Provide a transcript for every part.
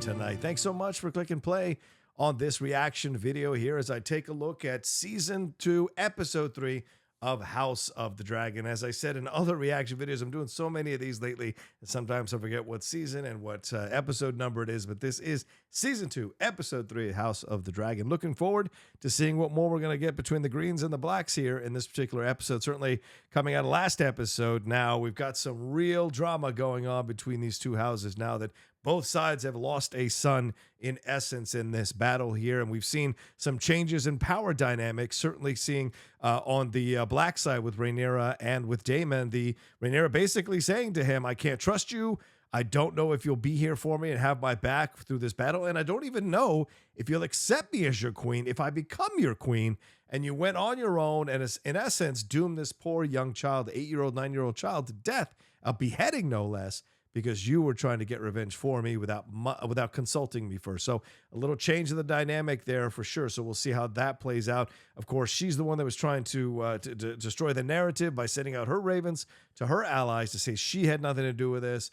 tonight. Thanks so much for clicking play on this reaction video here as I take a look at Season 2, Episode 3 of House of the Dragon. As I said in other reaction videos, I'm doing so many of these lately that sometimes I forget what season and what episode number it is, but this is Season 2, Episode 3, House of the Dragon. Looking forward to seeing what more we're going to get between the greens and the blacks here in this particular episode. Certainly coming out of last episode, now we've got some real drama going on between these two houses now that both sides have lost a son, in essence, in this battle here. And we've seen some changes in power dynamics, certainly seeing on the black side with Rhaenyra and with Daemon, the Rhaenyra basically saying to him, I can't trust you. I don't know if you'll be here for me and have my back through this battle. And I don't even know if you'll accept me as your queen if I become your queen. And you went on your own and, in essence, doomed this poor young child, 8-year-old, 9-year-old child, to death, a beheading no less, because you were trying to get revenge for me without consulting me first. So a little change in the dynamic there for sure. So we'll see how that plays out. Of course, she's the one that was trying to destroy the narrative by sending out her ravens to her allies to say she had nothing to do with this.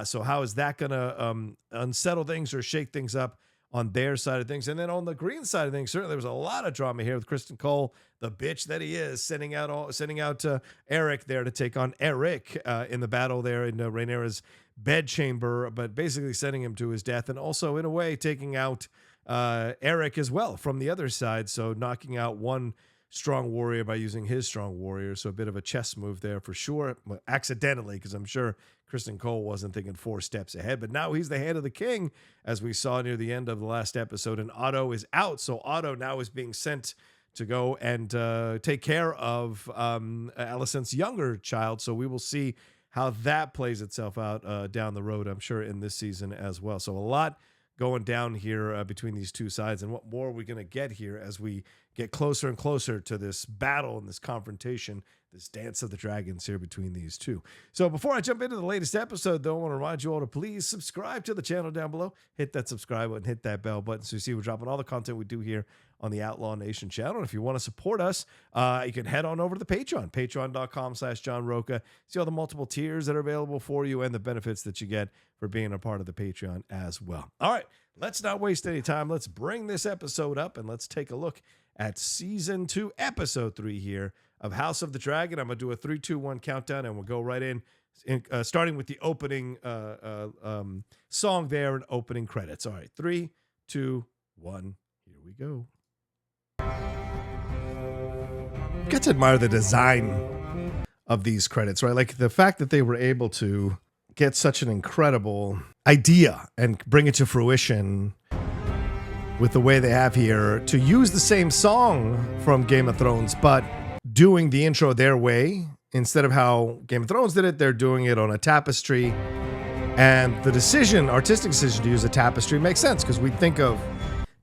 So how is that going to unsettle things or shake things up on their side of things? And then on the green side of things, certainly there was a lot of drama here with Kristen Cole, the bitch that he is, sending out Eric there to take on Eric in the battle there in Rhaenyra's bedchamber, but basically sending him to his death, and also in a way taking out Eric as well from the other side. So knocking out one strong warrior by using his strong warrior. So a bit of a chess move there for sure, accidentally, because I'm sure Kristen Cole wasn't thinking 4 steps ahead. But now he's the hand of the king, as we saw near the end of the last episode, and Otto is out. So Otto now is being sent to go and take care of Alicent's younger child. So we will see how that plays itself out down the road, I'm sure, in this season as well. So a lot going down here between these two sides, and what more are we going to get here as we get closer and closer to this battle and this confrontation, this dance of the dragons here between these two. So before I jump into the latest episode, though, I want to remind you all to please subscribe to the channel down below. Hit that subscribe button, hit that bell button, so you see we're dropping all the content we do here on the Outlaw Nation channel. And if you want to support us, you can head on over to the Patreon, patreon.com/John Rocha. See all the multiple tiers that are available for you and the benefits that you get for being a part of the Patreon as well. All right, let's not waste any time. Let's bring this episode up and let's take a look at Season 2, Episode 3 here of House of the Dragon. I'm going to do a 3, 2, 1 countdown, and we'll go right in starting with the opening song there and opening credits. All right, 3, 2, 1, here we go. Got to admire the design of these credits, right? Like the fact that they were able to get such an incredible idea and bring it to fruition with the way they have here to use the same song from Game of Thrones, but doing the intro their way. Instead of how Game of Thrones did it, they're doing it on a tapestry. And the artistic decision to use a tapestry makes sense, because we think of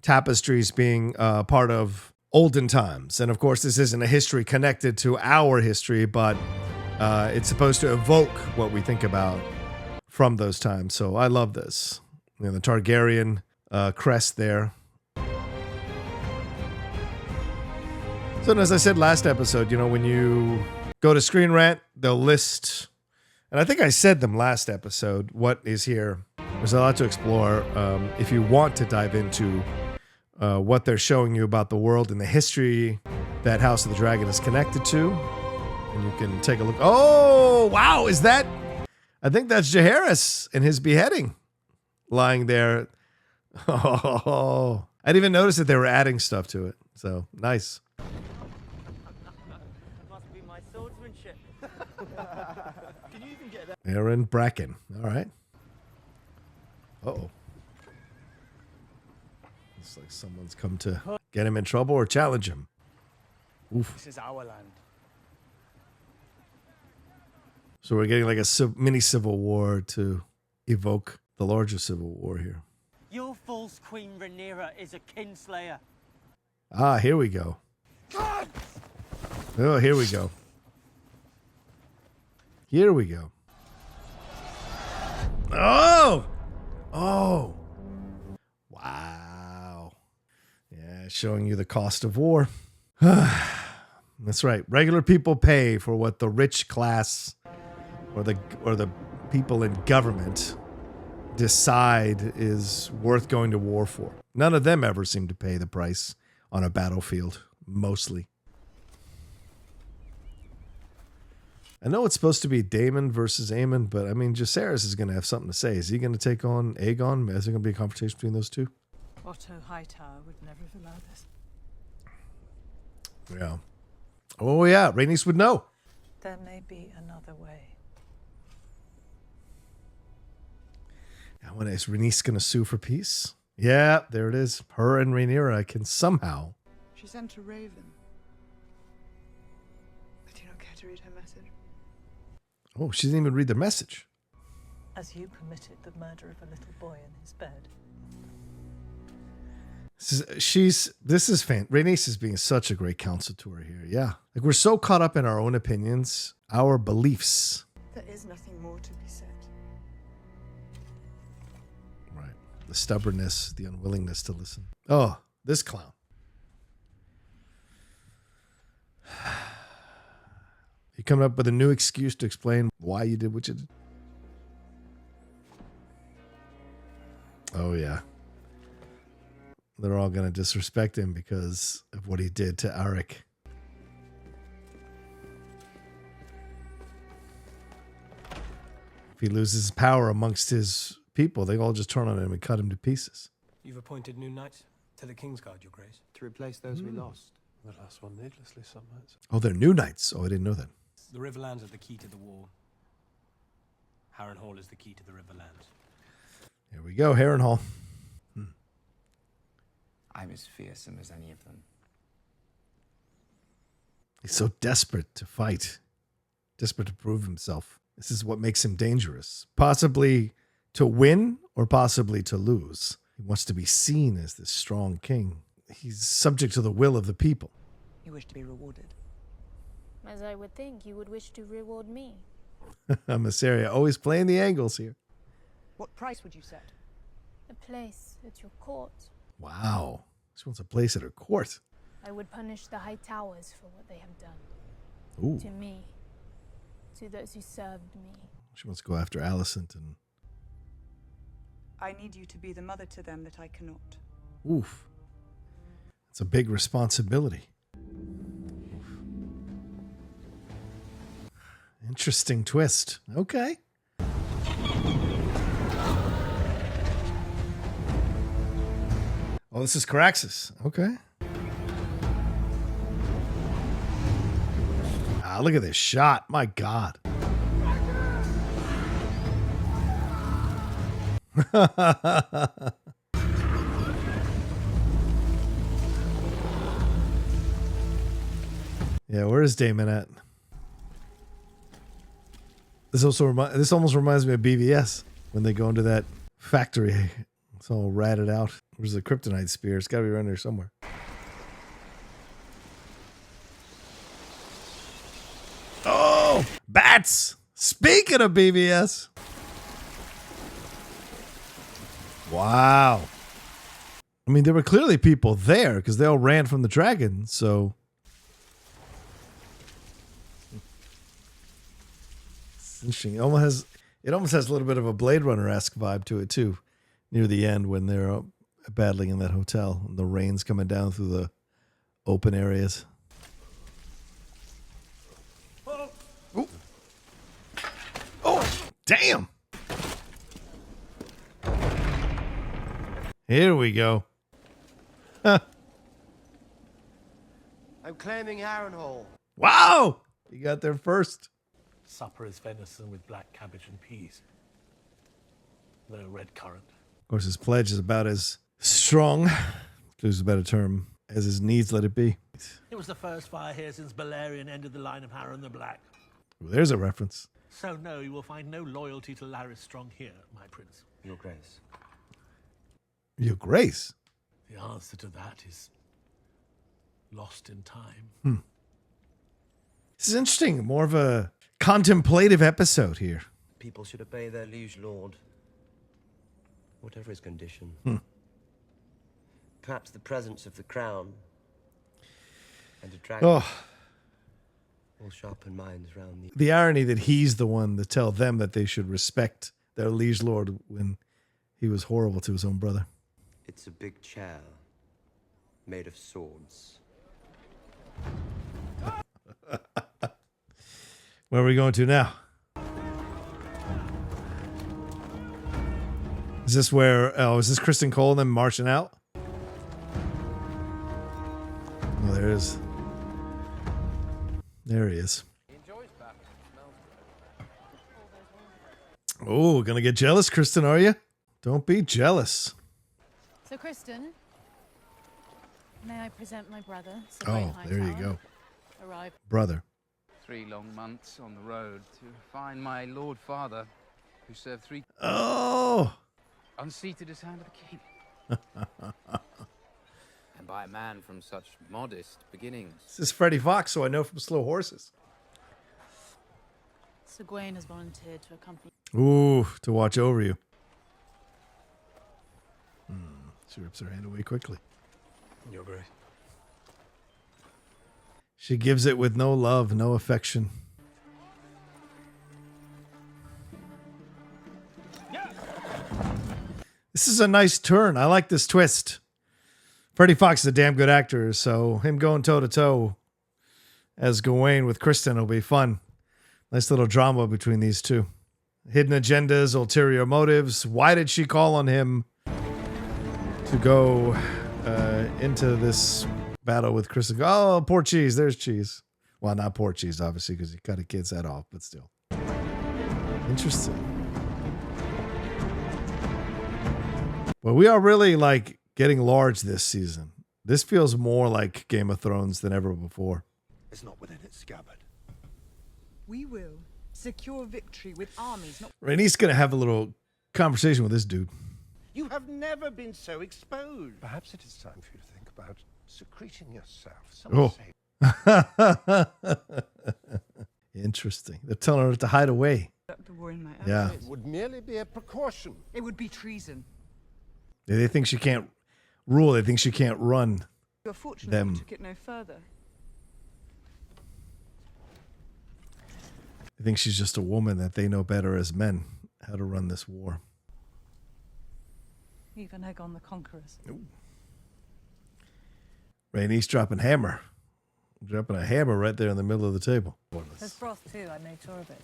tapestries being part of olden times. And of course, this isn't a history connected to our history, but it's supposed to evoke what we think about from those times. So I love this. You know, the Targaryen crest there. So as I said last episode, you know, when you go to Screen Rant, they'll list, and I think I said them last episode, what is here. There's a lot to explore if you want to dive into what they're showing you about the world and the history that House of the Dragon is connected to. And you can take a look. Oh, wow, is that? I think that's Jaehaerys in his beheading lying there. Oh, I didn't even notice that they were adding stuff to it. So nice. Must be my swordsmanship. Can you even get that? Aaron Bracken. All right. Uh-oh. Looks like someone's come to get him in trouble or challenge him. Oof. This is our land. So we're getting like a mini civil war to evoke the larger civil war here. Your false queen Rhaenyra is a kinslayer. Ah, here we go. God! Oh, here we go. Here we go. Oh! Oh! Wow. Yeah, showing you the cost of war. That's right. Regular people pay for what the rich class or the people in government decide is worth going to war for. None of them ever seem to pay the price on a battlefield, mostly. I know it's supposed to be Daemon versus Aemon, but I mean, Jacaerys is going to have something to say. Is he going to take on Aegon? Is there going to be a confrontation between those two? Otto Hightower would never have allowed this. Yeah. Oh, yeah. Rhaenys would know. There may be another way. When is Rhaenys going to sue for peace? Yeah, there it is. Her and Rhaenyra can somehow. She sent a raven. I do not care to read her message. Oh, she didn't even read the message. As you permitted the murder of a little boy in his bed. Rhaenys is being such a great counsel to her here. Yeah. Like, we're so caught up in our own opinions, our beliefs. There is nothing more to be said. Right. The stubbornness, the unwillingness to listen. Oh, this clown. You coming up with a new excuse to explain why you did what you did? Oh, yeah. They're all going to disrespect him because of what he did to Arik. If he loses power amongst his people, they all just turn on him and cut him to pieces. You've appointed new knights to the Kingsguard, Your Grace. To replace those we lost. The last one needlessly, some knights. Oh, they're new knights. Oh, I didn't know that. The Riverlands are the key to the war. Harrenhal is the key to the Riverlands. Here we go, Harrenhal. I'm as fearsome as any of them. He's so desperate to fight, desperate to prove himself. This is what makes him dangerous. Possibly to win or possibly to lose. He wants to be seen as this strong king. He's subject to the will of the people. You wish to be rewarded. As I would think, you would wish to reward me. Masseria always playing the angles here. What price would you set? A place at your court. Wow. She wants a place at her court. I would punish the High Towers for what they have done. Ooh. To me. To those who served me. She wants to go after Alicent and... I need you to be the mother to them that I cannot. Oof. It's a big responsibility. Oof. Interesting twist. Okay. Oh, this is Caraxes. Okay. Ah, look at this shot. My God. Yeah, where is Daemon at? This almost reminds me of BVS when they go into that factory. It's all ratted out. Where's the kryptonite spear? It's got to be around there somewhere. Oh, bats! Speaking of BVS. Wow. I mean, there were clearly people there because they all ran from the dragon, so... It's interesting. It almost has a little bit of a Blade Runner-esque vibe to it, too, near the end when they're battling in that hotel and the rain's coming down through the open areas. Oh, oh damn! Here we go. Huh. I'm claiming Harrenhal. Wow! You got there first. Supper is venison with black cabbage and peas. No red currant. Of course, his pledge is about as strong, to use a better term, as his needs let it be. It was the first fire here since Balerion ended the line of Harren the Black. Ooh, there's a reference. So no, you will find no loyalty to Larys Strong here, my prince. Your Grace. Your Grace. The answer to that is lost in time. This is interesting. More of a contemplative episode here. People should obey their liege lord, whatever his condition. Perhaps the presence of the crown and a dragon will sharpen minds round The irony that he's the one to tell them that they should respect their liege lord when He was horrible to his own brother. It's a big chair made of swords. Where are we going to now? Is this where... Oh, is this Kristen Cole and them marching out? Oh, there it is. There he is. Oh, gonna get jealous, Kristen, are you? Don't be jealous. So, Kristen, may I present my brother? Sir Oh, there you go. Arrived. Brother. 3 long months on the road to find my lord father, who served 3 Oh! unseated as hand of the king. And by a man from such modest beginnings. This is Freddie Fox, so I know from Slow Horses. Sir Gawain has volunteered to accompany. Ooh, to watch over you. She rips her hand away quickly. Your Grace. She gives it with no love, no affection. This is a nice turn. I like this twist. Freddie Fox is a damn good actor, so him going toe-to-toe as Gawain with Kristen will be fun. Nice little drama between these two. Hidden agendas, ulterior motives. Why did she call on him to go into this battle with Kristen? Oh, poor Cheese. There's Cheese. Well, not poor Cheese, obviously, because he cut a kid's head off, but still. Interesting. Well, we are really like getting large this season. This feels more like Game of Thrones than ever before. It's not within its scabbard. We will secure victory with armies, not... Rhaenys going to have a little conversation with this dude. You have never been so exposed. Perhaps it is time for you to think about secreting yourself. Interesting. They're telling her to hide away. The war in my Yeah. It would merely be a precaution. It would be treason. They think she can't rule. They think she can't run. You're fortunate Them. we took it no further. They think she's just a woman, that they know better as men how to run this war. Even Aegon the Conqueror's. Rhaenys dropping hammer. Dropping a hammer right there in the middle of the table. There's broth too, I made sure of it.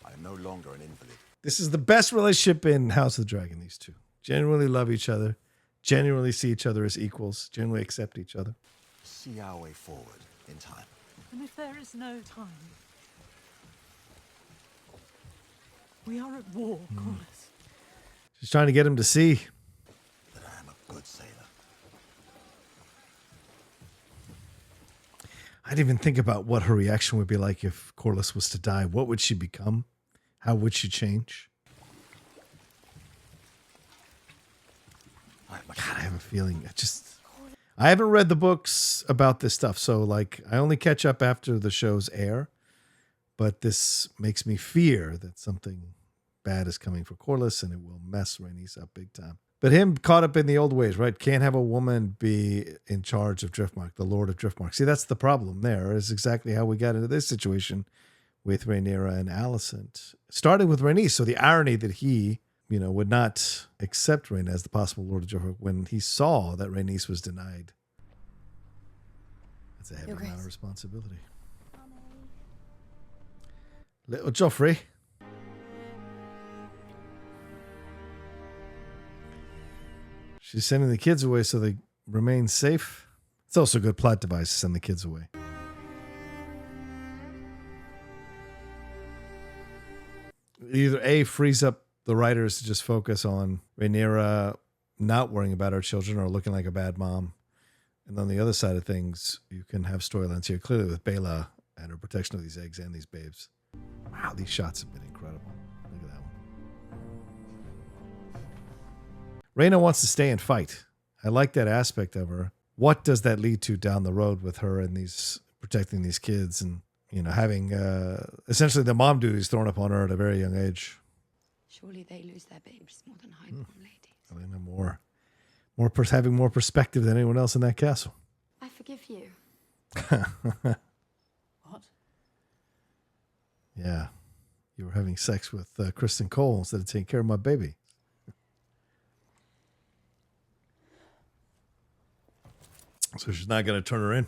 I am no longer an invalid. This is the best relationship in House of the Dragon, these two. Genuinely love each other. Genuinely see each other as equals. Genuinely accept each other. See our way forward in time. And if there is no time, we are at war, Corlys. She's trying to get him to see. That I am a good sailor. I didn't even think about what her reaction would be like if Corlys was to die. What would she become? How would she change? God, I have a feeling. I haven't read the books about this stuff, so like I only catch up after the shows air. But this makes me fear that something bad is coming for Corlys, and it will mess Rhaenys up big time. But him caught up in the old ways, right? Can't have a woman be in charge of Driftmark, the Lord of Driftmark. See, that's the problem there. Is exactly how we got into this situation with Rhaenyra and Alicent. Starting with Rhaenys, so the irony that he, would not accept Rhaena as the possible Lord of Driftmark when he saw that Rhaenys was denied. That's a heavy amount of responsibility. Little Joffrey. She's sending the kids away so they remain safe. It's also a good plot device to send the kids away. Either A, frees up the writers to just focus on Rhaenyra not worrying about her children or looking like a bad mom. And on the other side of things, you can have storylines here, clearly with Bela and her protection of these eggs and these babes. Wow, these shots have been incredible. Look at that one. Rhaena wants to stay and fight. I like that aspect of her. What does that lead to down the road with her and these protecting these kids and having essentially the mom duties thrown upon her at a very young age? Surely they lose their babes more than highborn ladies. Rhaena having more perspective than anyone else in that castle. I forgive you. What? Yeah. you were having sex with Kristen Cole instead of taking care of my baby. So she's not going to turn her in.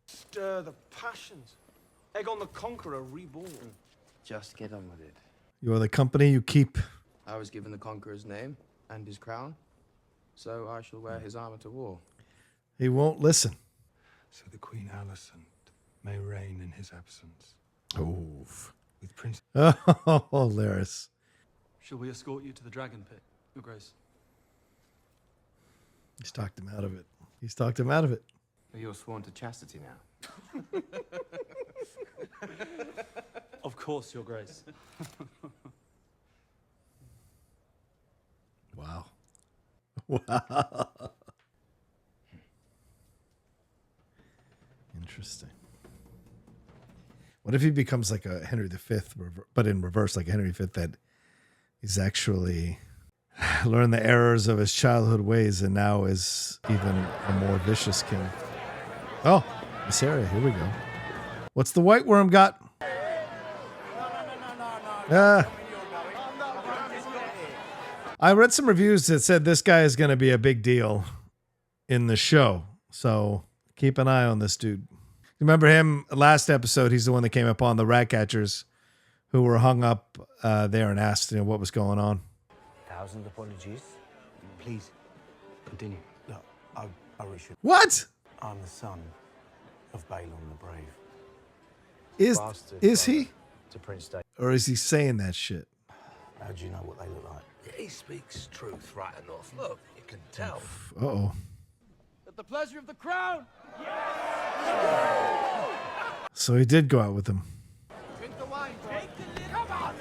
Stir the passions. Aegon the Conqueror reborn. Just get on with it. You are the company you keep. I was given the Conqueror's name and his crown, so I shall wear his armor to war. He won't listen. So the Queen Alicent may reign in his absence. Oh. With Prince... Oh, Laris. Shall we escort you to the Dragon Pit, Your Grace? He's talked him out of it. He's talked him out of it. You're sworn to chastity now. Of course, Your Grace. Wow. Wow. Interesting. What if he becomes like a Henry V, but in reverse, like a Henry V that he's actually learned the errors of his childhood ways and now is even a more vicious king? Oh, this area. Here we go. What's the white worm got? I read some reviews that said this guy is going to be a big deal in the show. So keep an eye on this dude. Remember him last episode? He's the one that came up on the rat catchers who were hung up there and asked what was going on. 1,000 apologies. Please, continue. No, I really should. What? I'm the son of Balon the Brave. Is he? To Prince Daemon. Or is he saying that shit? How do you know what they look like? He speaks truth right enough. Look, you can tell. Uh-oh. At the pleasure of the crown! So he did go out with him. Drink the wine, Come on,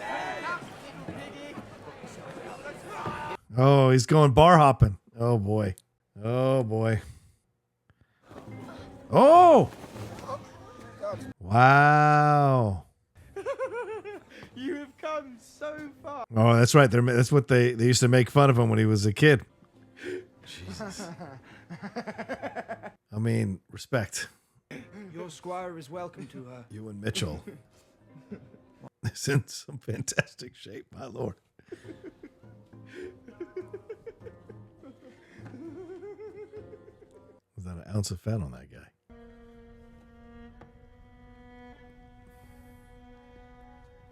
Oh, he's going bar hopping. Oh, boy. Oh, boy. Oh! Wow. You have come so far. Oh, that's right. That's what they used to make fun of him when he was a kid. Jesus. I mean, respect. Your squire is welcome to her. You and Mitchell is in some fantastic shape, my lord. Was that an ounce of fat on that guy?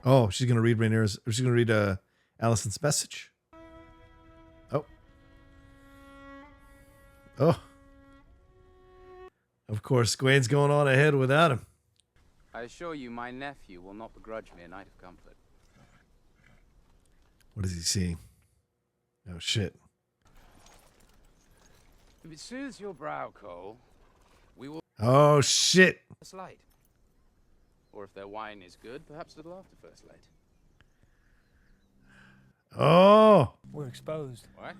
Oh, she's gonna read Rhaenyra's. She's gonna read Alicent's message. Oh. Oh. Of course, Gawain's going on ahead without him. I assure you, my nephew will not begrudge me a night of comfort. What is he seeing? Oh shit. If it soothes your brow, Cole, we will. Oh shit. First light. Or if their wine is good, perhaps a little after first light. Oh. We're exposed. What?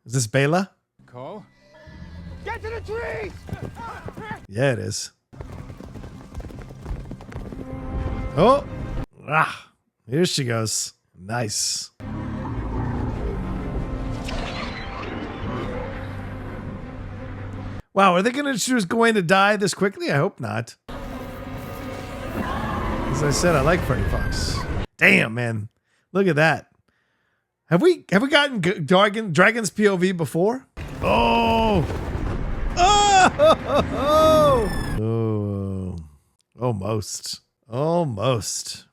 Is this Bela? Cole? Get to the trees! Yeah, it is. Oh. Ah. Here she goes. Nice. Wow, are they going to choose going to die this quickly? I hope not. As I said, I like Freddie Fox. Damn, man. Look at that. Have we gotten Dragon's POV before? Oh. Oh. Oh. Almost. Almost.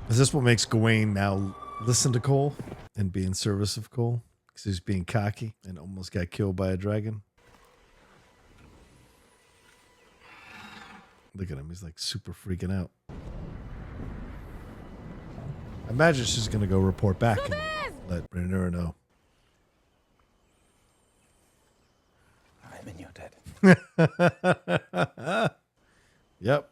Is this what makes Gawain now listen to Cole and be in service of Cole? Because he's being cocky and almost got killed by a dragon. Look at him. He's like super freaking out. I imagine she's going to go report back and let Rhaenyra know. I'm in your debt. Yep.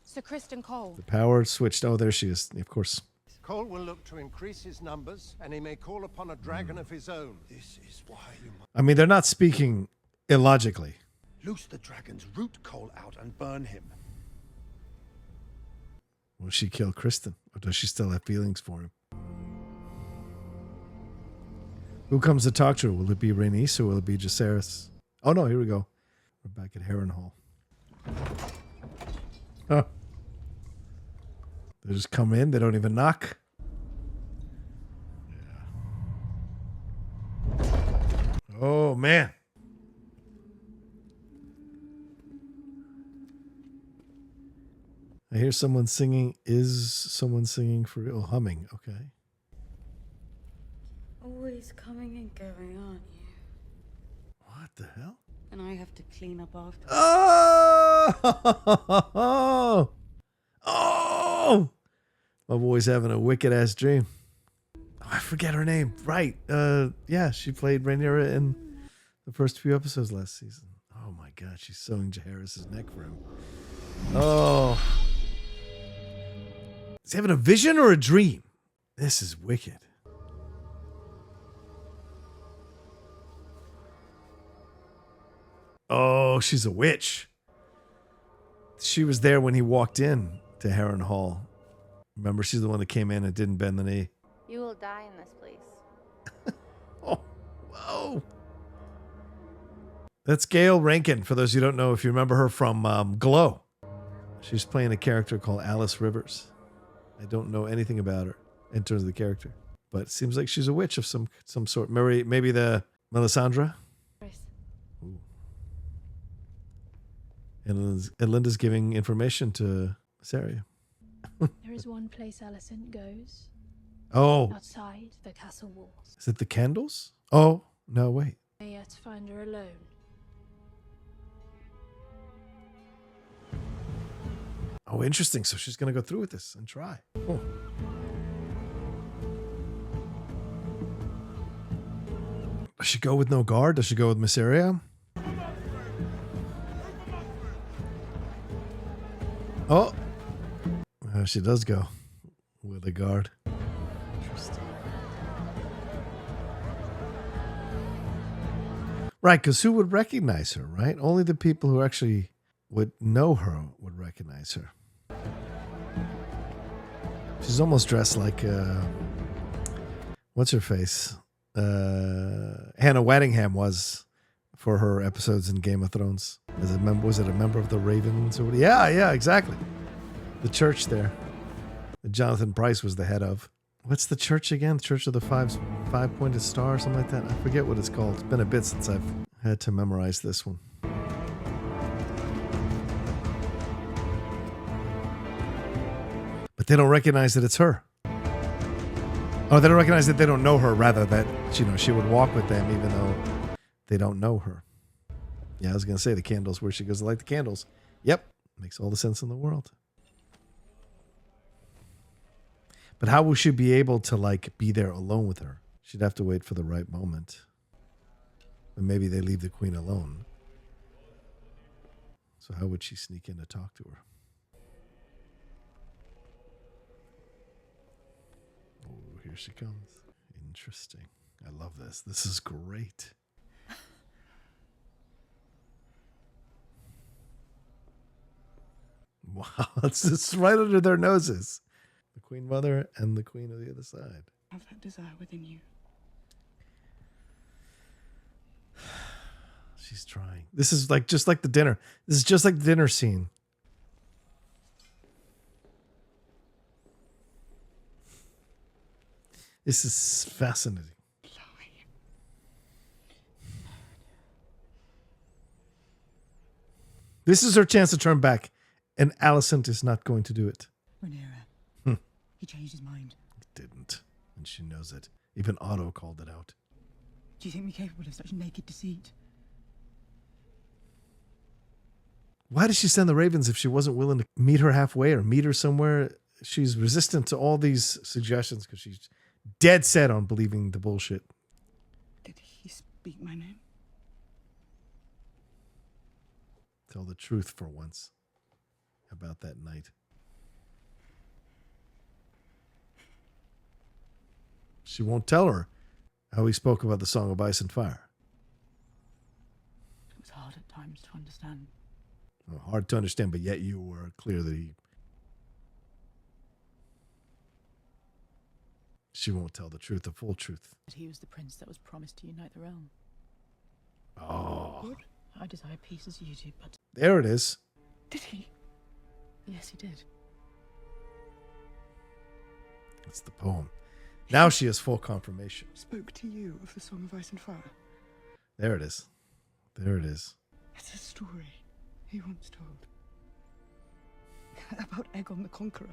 Sir Kristen Cole. The power switched. Oh, there she is. Of course. Cole will look to increase his numbers, and he may call upon a dragon of his own. This is why you must I mean, they're not speaking illogically. loose the dragons, root Cole out, and burn him. Will she kill Kristen? Or does she still have feelings for him? Who comes to talk to her? Will it be Rhaenys or will it be Jacaerys? Oh no, here we go. We're back at Harrenhal. They just come in. They don't even knock. Yeah. Oh, man. I hear someone singing. Is someone singing for real? Humming. Okay. Always coming and going, aren't you? What the hell? And I have to clean up after. Oh! Oh! My boy's having a wicked ass dream. Oh, I forget her name. Right. Yeah, she played Rhaenyra in the first few episodes last season. Oh my god, she's sewing Jaehaerys' neck for him. Oh. Is he having a vision or a dream? This is wicked. Oh, she's a witch. She was there when he walked in to Harrenhal. Remember, she's the one that came in and didn't bend the knee. You will die in this place. Oh, whoa. That's Gail Rankin, for those who don't know, if you remember her from Glow. She's playing a character called Alice Rivers. I don't know anything about her in terms of the character, but it seems like she's a witch of some sort. Maybe the Melisandre? Ooh. And Linda's giving information to Saria. There is one place Alicent goes. Oh. Outside the castle walls. Is it the candles? Oh, no, wait. I yet find her alone. Oh, interesting. So she's going to go through with this and try. Oh. Does she go with no guard? Does she go with Mysaria? Oh. She does go with a guard. Interesting. Right, because who would recognize her, right? Only the people who actually would know her would recognize her. She's almost dressed like, what's her face? Hannah Waddingham was for her episodes in Game of Thrones. Was it a member of the Ravens? Or what? Yeah, exactly. The church there that Jonathan Pryce was the head of. What's the church again? The Church of the Five-Pointed Star, something like that. I forget what it's called. It's been a bit since I've had to memorize this one. But they don't recognize that it's her. Oh, they don't recognize that they don't know her, rather that, she would walk with them even though they don't know her. Yeah, I was going to say the candles, where she goes to light the candles. Yep, makes all the sense in the world. But how will she be able to, be there alone with her? She'd have to wait for the right moment. But maybe they leave the queen alone. So how would she sneak in to talk to her? Oh, here she comes. Interesting. I love this. This is great. Wow, it's just right under their noses. The Queen Mother and the Queen of the other side. Have that desire within you. She's trying. This is just like the dinner. This is just like the dinner scene. This is fascinating. This is her chance to turn back, and Alicent is not going to do it. Rhaenyra. He changed his mind. He didn't, and she knows it. Even Otto called it out. Do you think me capable of such naked deceit? Why did she send the ravens if she wasn't willing to meet her halfway or meet her somewhere? She's resistant to all these suggestions because she's dead set on believing the bullshit. Did he speak my name? Tell the truth for once about that night. She won't tell her how he spoke about the Song of Ice and Fire. It was hard at times to understand. Well, hard to understand, but yet you were clear that she won't tell the truth, the full truth. That he was the prince that was promised to unite the realm. Oh. Good. I desire peace as you do, but... There it is. Did he? Yes, he did. That's the poem. Now she has full confirmation. Spoke to you of the Song of Ice and Fire. There it is. There it is. It's a story he once told. About Aegon the Conqueror.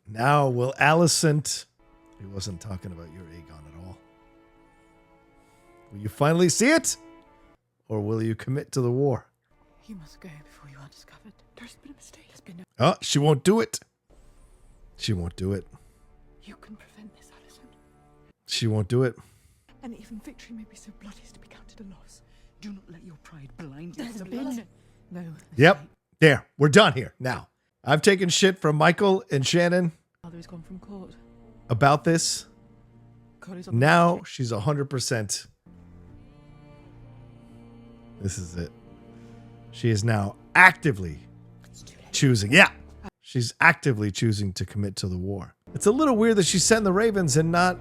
Now will Alicent... He wasn't talking about your Aegon at all. Will you finally see it? Or will you commit to the war? You must go before you are discovered. There's been a mistake. There's been Oh, she won't do it. She won't do it. You can prevent this, Alicent. She won't do it. And even victory may be so bloody as to be counted a loss. Do not let your pride blind you. There's been no. Yep. There. We're done here. Now, I've taken shit from Michael and Shannon Father is gone from court. about this. God is on the Now country. she's 100%. This is it. She is now actively choosing. Yeah. She's actively choosing to commit to the war. It's a little weird that she sent the Ravens and not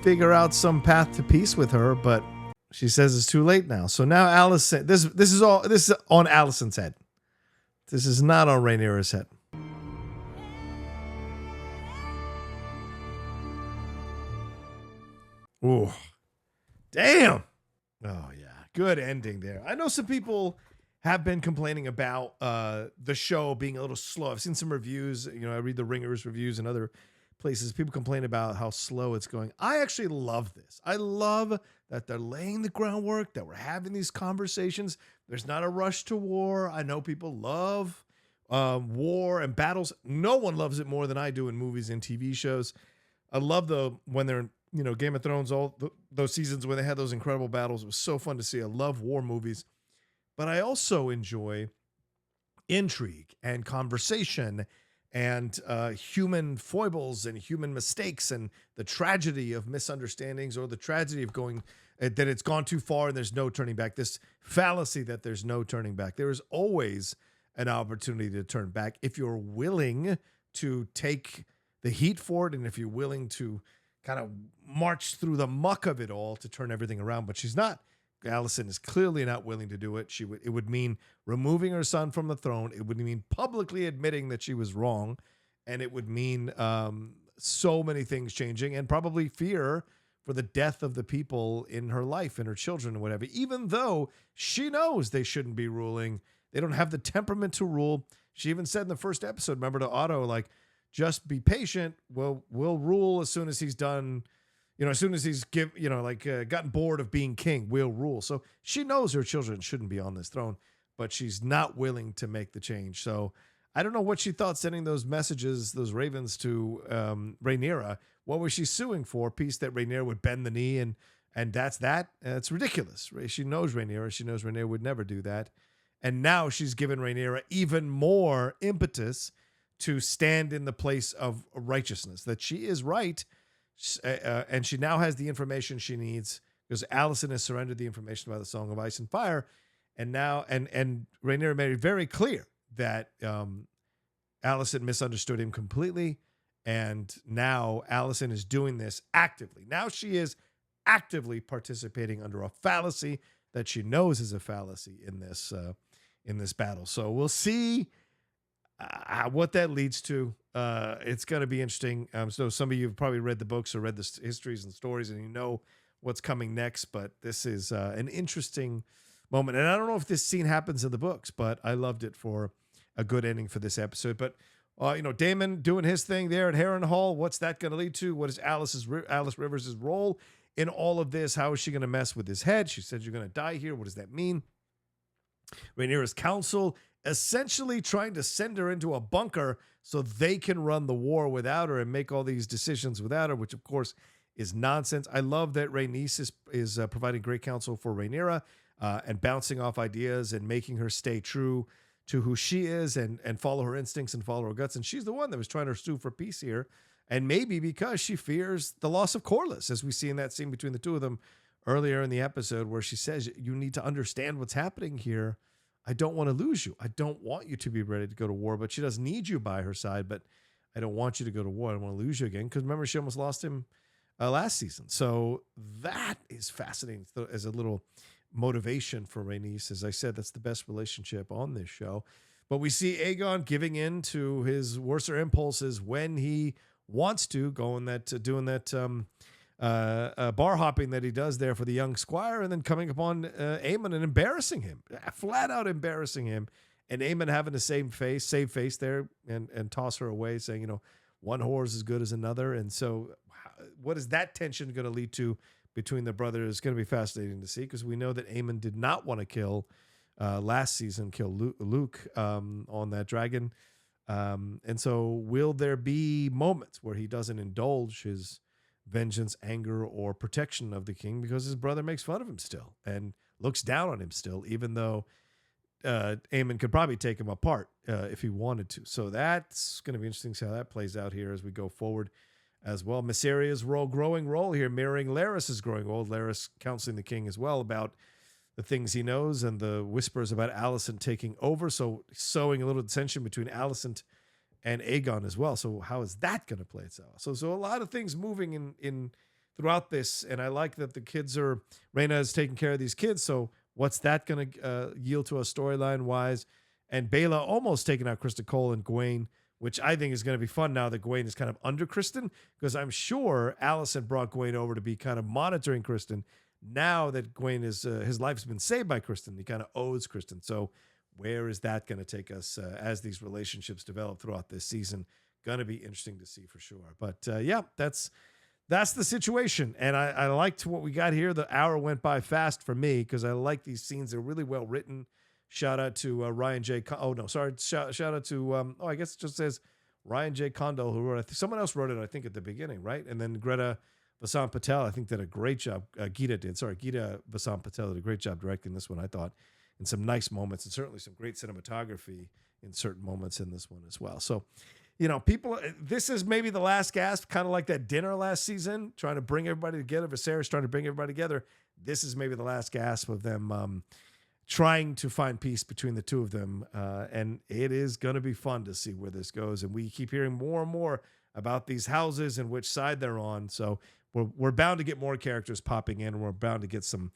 figure out some path to peace with her, but she says it's too late now. So now Alicent, this is on Alicent's head. This is not on Rhaenyra's head. Ooh. Damn. Oh yeah. Good ending there. I know some people have been complaining about the show being a little slow. I've seen some reviews. You know, I read the Ringers reviews and other places. People complain about how slow it's going. I actually love this. I love that they're laying the groundwork, that we're having these conversations. There's not a rush to war. I know people love war and battles. No one loves it more than I do in movies and TV shows. I love when they're in, you know, Game of Thrones, those seasons when they had those incredible battles. It was so fun to see. I love war movies. But I also enjoy intrigue and conversation and human foibles and human mistakes and the tragedy of misunderstandings or the tragedy of going that it's gone too far and there's no turning back. This fallacy that there's no turning back. There is always an opportunity to turn back if you're willing to take the heat for it and if you're willing to kind of march through the muck of it all to turn everything around. But she's not. Alicent is clearly not willing to do it. It would mean removing her son from the throne. It would mean publicly admitting that she was wrong. And it would mean so many things changing and probably fear for the death of the people in her life and her children and whatever, even though she knows they shouldn't be ruling. They don't have the temperament to rule. She even said in the first episode, remember to Otto, like, just be patient. We'll rule as soon as he's done. You know, as soon as he's gotten bored of being king, we'll rule. So she knows her children shouldn't be on this throne, but she's not willing to make the change. So I don't know what she thought sending those messages, those ravens to Rhaenyra. What was she suing for? Peace that Rhaenyra would bend the knee and that's that. It's ridiculous. She knows Rhaenyra. She knows Rhaenyra would never do that. And now she's given Rhaenyra even more impetus to stand in the place of righteousness, that she is right. And she now has the information she needs because Alicent has surrendered the information about the Song of Ice and Fire. And now, and Rhaenyra made it very clear that Alicent misunderstood him completely. And now Alicent is doing this actively. Now she is actively participating under a fallacy that she knows is a fallacy in this battle. So we'll see what that leads to. It's going to be interesting. So some of you have probably read the books or read the histories and stories and you know what's coming next, but this is an interesting moment. And I don't know if this scene happens in the books, but I loved it for a good ending for this episode. But, Daemon doing his thing there at Harrenhal. What's that going to lead to? What is Alice Rivers' role in all of this? How is she going to mess with his head? She said, you're going to die here. What does that mean? Rhaenyra's council essentially trying to send her into a bunker so they can run the war without her and make all these decisions without her, which of course is nonsense. I love that Rhaenys is providing great counsel for Rhaenyra and bouncing off ideas and making her stay true to who she is and follow her instincts and follow her guts. And she's the one that was trying to sue for peace here. And maybe because she fears the loss of Corlys, as we see in that scene between the two of them earlier in the episode where she says, you need to understand what's happening here. I don't want to lose you. I don't want you to be ready to go to war, but she doesn't need you by her side, but I don't want you to go to war. I don't want to lose you again. Because remember, she almost lost him last season. So that is fascinating as a little motivation for Rhaenys. As I said, that's the best relationship on this show. But we see Aegon giving in to his worser impulses when he wants to, doing that bar hopping that he does there for the young squire, and then coming upon Aemon and embarrassing him, flat out embarrassing him, and Aemon having the save face there and toss her away, saying, one whore is as good as another. And so what is that tension going to lead to between the brothers? Is going to be fascinating to see, because we know that Aemon did not want to kill last season, kill Luke on that dragon. And so will there be moments where he doesn't indulge his vengeance, anger, or protection of the king because his brother makes fun of him still and looks down on him still, even though Aemon could probably take him apart if he wanted to. So that's going to be interesting to see how that plays out here as we go forward as well. Mysaria's growing role here, mirroring Larys's growing role. Larys counseling the king as well about the things he knows and the whispers about Alicent taking over. So sowing a little tension between Alicent and Aegon as well. So how is that going to play itself? So a lot of things moving in throughout this. And I like that the kids Rhaenyra is taking care of these kids. So what's that going to yield to us storyline wise? And Baela almost taking out Criston Cole and Gwaine, which I think is going to be fun now that Gwaine is kind of under Criston, because I'm sure Alicent brought Gwaine over to be kind of monitoring Criston. Now that Gwaine is his life's been saved by Criston, he kind of owes Criston. So where is that going to take us as these relationships develop throughout this season? Going to be interesting to see for sure. But yeah, that's the situation. And I liked what we got here. The hour went by fast for me because I like these scenes. They're really well written. Shout out to Ryan J. Shout out to, I guess it just says Ryan J. Condell, who wrote it. Someone else wrote it, I think, at the beginning, right? And then Greta Vasant Patel, I think, did a great job. Gita Vasant Patel did a great job directing this one, I thought, and some nice moments, and certainly some great cinematography in certain moments in this one as well. So, people, this is maybe the last gasp, kind of like that dinner last season, trying to bring everybody together. Viserys trying to bring everybody together. This is maybe the last gasp of them trying to find peace between the two of them. And it is going to be fun to see where this goes. And we keep hearing more and more about these houses and which side they're on. So we're bound to get more characters popping in, and we're bound to get some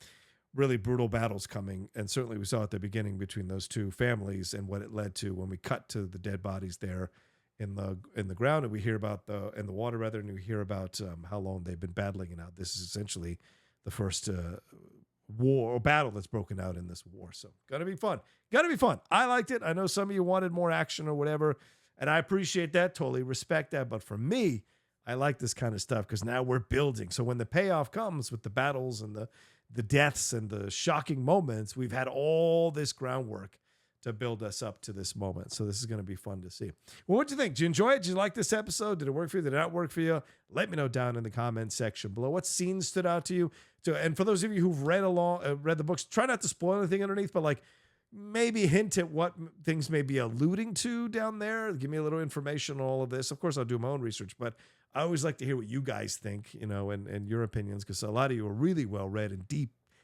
really brutal battles coming. And certainly we saw at the beginning between those two families and what it led to when we cut to the dead bodies there in the ground, and we hear about in the water rather, and we hear about how long they've been battling. And now this is essentially the first war or battle that's broken out in this war. So gotta be fun. I liked it. I know some of you wanted more action or whatever, and I appreciate that, totally respect that. But for me, I like this kind of stuff because now we're building. So when the payoff comes with the battles and the deaths and the shocking moments, we've had all this groundwork to build us up to this moment. So this is going to be fun to see. Well, what'd you think? Did you enjoy it? Did you like this episode? Did it work for you? Did it not work for you? Let me know down in the comments section below. What scenes stood out to you? And for those of you who've read the books, try not to spoil anything underneath, but maybe hint at what things may be alluding to down there. Give me a little information on all of this. Of course, I'll do my own research, but I always like to hear what you guys think, and your opinions, because a lot of you are really well read and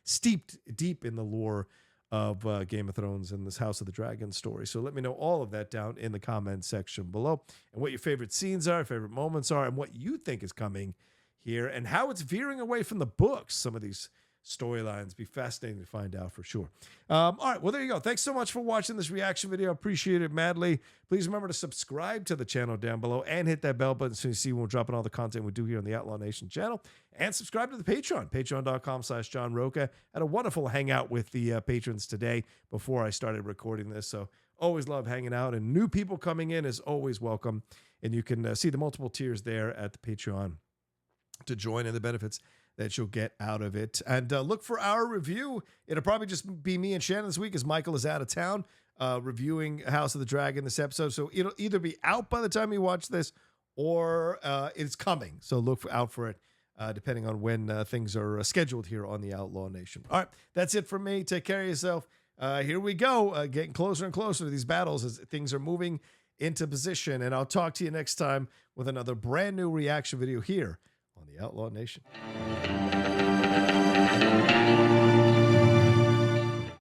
steeped deep in the lore of Game of Thrones and this House of the Dragon story. So let me know all of that down in the comment section below, and what your favorite scenes are, favorite moments are, and what you think is coming here, and how it's veering away from the books. Some of these storylines be fascinating to find out for sure. All right, well, there you go. Thanks so much for watching this reaction video. Appreciate it madly. Please remember to subscribe to the channel down below and hit that bell button so you see when we're dropping all the content we do here on the Outlaw Nation channel, and subscribe to the Patreon, patreon.com/John Rocha. Had a wonderful hangout with the patrons today before I started recording this. So always love hanging out, and new people coming in is always welcome. And you can see the multiple tiers there at the Patreon to join in the benefits that you'll get out of it. And look for our review. It'll probably just be me and Shannon this week, as Michael is out of town, reviewing House of the Dragon this episode. So it'll either be out by the time you watch this, or it's coming. So look out for it, depending on when things are scheduled here on the Outlaw Nation. All right, that's it for me. Take care of yourself. Here we go, getting closer and closer to these battles as things are moving into position. And I'll talk to you next time with another brand new reaction video here on the Outlaw Nation.